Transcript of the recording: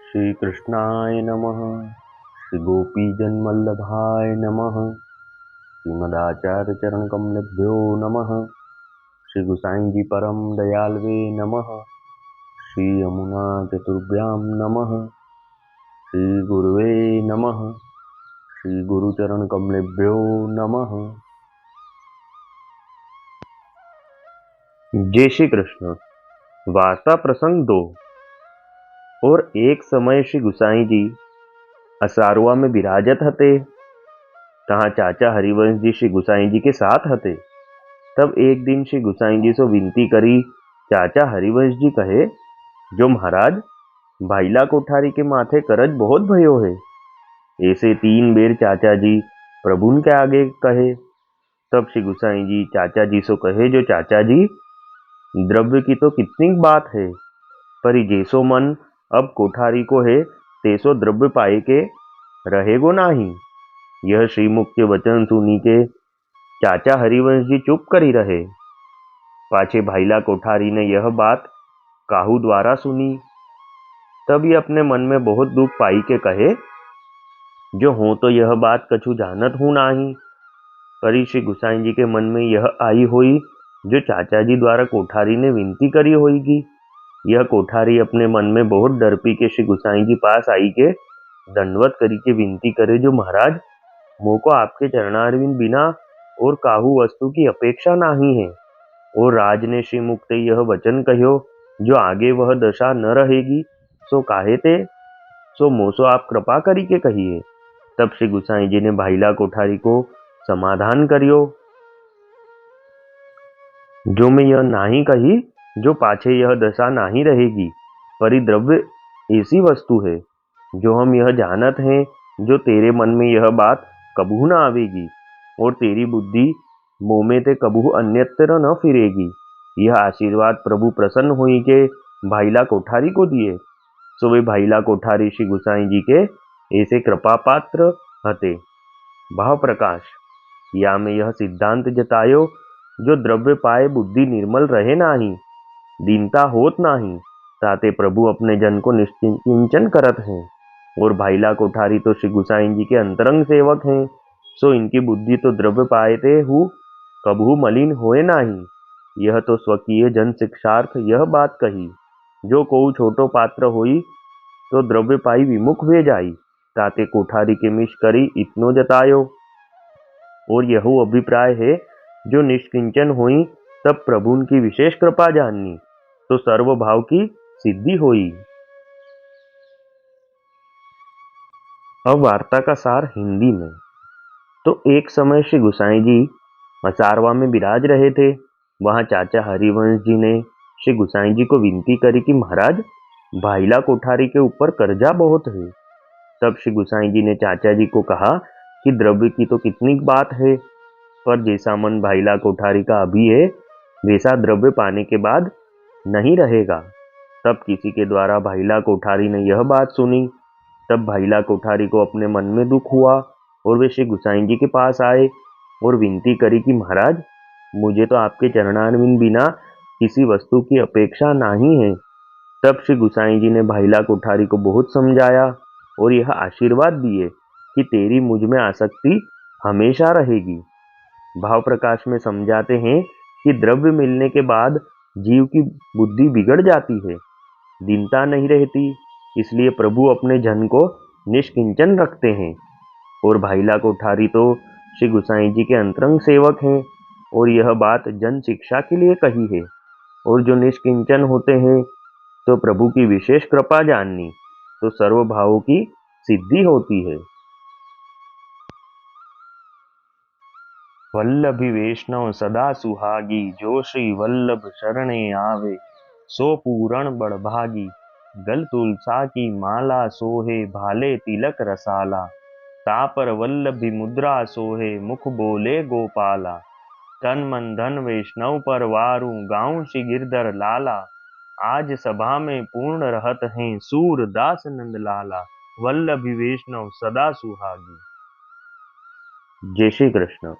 श्री कृष्णाय नमः। श्री गोपीजनवल्लभाय नमः। श्रीमदाचार्य चरण कमलेभ्यो नमः। श्री गुसाई जी परम दयालवे नमः। श्री यमुना चतुर्भ्यां नमः। श्री गुरुवे नमः। श्री गुरुचरण कमलेभ्यो नमः। जय श्री कृष्ण। वार्ता प्रसंग 2। और एक समय श्री गुसाई जी असारवा में विराजत हते। तहाँ चाचा हरिवंश जी श्री गुसाई जी के साथ हते। तब एक दिन श्री गुसाई जी सो विनती करी। चाचा हरिवंश जी कहे, जो महाराज भाईला कोठारी के माथे करज बहुत भयो है। ऐसे 3 बेर चाचा जी प्रभुन के आगे कहे। तब श्री गुसाई जी चाचा जी सो कहे, जो चाचा जी द्रव्य की तो कितनी बात है, पर जैसो मन अब कोठारी को है तेसो द्रव्य पाए के रहेगो नाही। यह श्रीमुख के वचन सुनी के चाचा हरिवंश जी चुप करी रहे। पाछे भाईला कोठारी ने यह बात काहू द्वारा सुनी। तब ये अपने मन में बहुत दुख पाई के कहे, जो हो तो यह बात कछु जानत हूँ नाही। पर श्री गुसाई जी के मन में यह आई हुई, जो चाचा जी द्वारा कोठारी ने विनती करी होगी। यह कोठारी अपने मन में बहुत डर पी के श्री गुसाई जी पास आई के दंडवत करी के विनती करे, जो महाराज मोको आपके चरणारविंद बिना और काहू वस्तु की अपेक्षा नहीं है। और राज ने श्री मुक्त यह वचन कहो, जो आगे वह दशा न रहेगी सो काहे ते, सो मोसो आप कृपा करी के कहिए। तब श्री गुसाई जी ने भाईला कोठारी को समाधान करियो, जो मैं यह नहीं कही, जो पाछे यह दशा नहीं रहेगी। परिद्रव्य ऐसी वस्तु है जो हम यह जानत हैं, जो तेरे मन में यह बात कबू न आवेगी और तेरी बुद्धि मोह में ते कबू अन्यत्र न फिरेगी। यह आशीर्वाद प्रभु प्रसन्न हुई के भाईला कोठारी को दिए। सो वे भाईला कोठारी श्री गुसाई जी के ऐसे कृपा पात्र हते। भाव प्रकाश या में यह सिद्धांत जतायो, जो द्रव्य पाए बुद्धि निर्मल रहे नाही, दीनता होत नाही, ताते प्रभु अपने जन को निश्चिंतन करत हैं। और भाईला कोठारी तो श्री गुसाई जी के अंतरंग सेवक हैं। सो इनकी बुद्धि तो द्रव्य पाएते हु कबहू मलिन होए नाही। यह तो स्वकीय जन शिक्षार्थ यह बात कही, जो कोऊ छोटो पात्र होई तो द्रव्य पाई विमुख वे जाई, ताते कोठारी के मिश करी इतनो जतायो। और यह अभिप्राय है, जो निष्किंचन हुई तब प्रभुन की विशेष कृपा जाननी, तो सर्वभाव की सिद्धि हुई। अब वार्ता का सार हिंदी में। तो एक समय श्री गुसाई जी असारवा में विराज रहे थे। वहां चाचा हरिवंश जी ने श्री गुसाई जी को विनती करी कि महाराज भाईला कोठारी के ऊपर कर्जा बहुत है। तब श्री गुसाई जी ने चाचा जी को कहा कि द्रव्य की तो कितनी बात है, पर जैसा मन भाईला कोठारी का अभी है, वैसा द्रव्य पाने के बाद नहीं रहेगा। तब किसी के द्वारा भाईला कोठारी ने यह बात सुनी। तब भाईला कोठारी को अपने मन में दुख हुआ और वे श्री गुसाई जी के पास आए और विनती करी कि महाराज मुझे तो आपके चरणारविंद बिना किसी वस्तु की अपेक्षा नहीं है। तब श्री गुसाई जी ने भाईला कोठारी को बहुत समझाया और यह आशीर्वाद दिए कि तेरी मुझ में आसक्ति हमेशा रहेगी। भाव प्रकाश में समझाते हैं कि द्रव्य मिलने के बाद जीव की बुद्धि बिगड़ जाती है, दीनता नहीं रहती। इसलिए प्रभु अपने जन को निष्किंचन रखते हैं। और भाईला कोठारी तो श्री गुसाई जी के अंतरंग सेवक हैं और यह बात जन शिक्षा के लिए कही है। और जो निष्किंचन होते हैं तो प्रभु की विशेष कृपा जाननी, तो सर्व भावों की सिद्धि होती है। वल्लभी वैष्णव सदा सुहागी, जो श्री वल्लभ शरणे आवे, सो पूरण बड़भागी। गल तुलसा की माला सोहे, भाले तिलक रसाला। तापर वल्लभी मुद्रा सोहे, मुख बोले गोपाला। तन मन धन वैष्णव पर वारू, गाऊं श्री गिरधर लाला। आज सभा में पूर्ण रहत हैं, सूर दास नंद लाला। वल्लभी वैष्णव सदा सुहागी। जय श्री कृष्ण।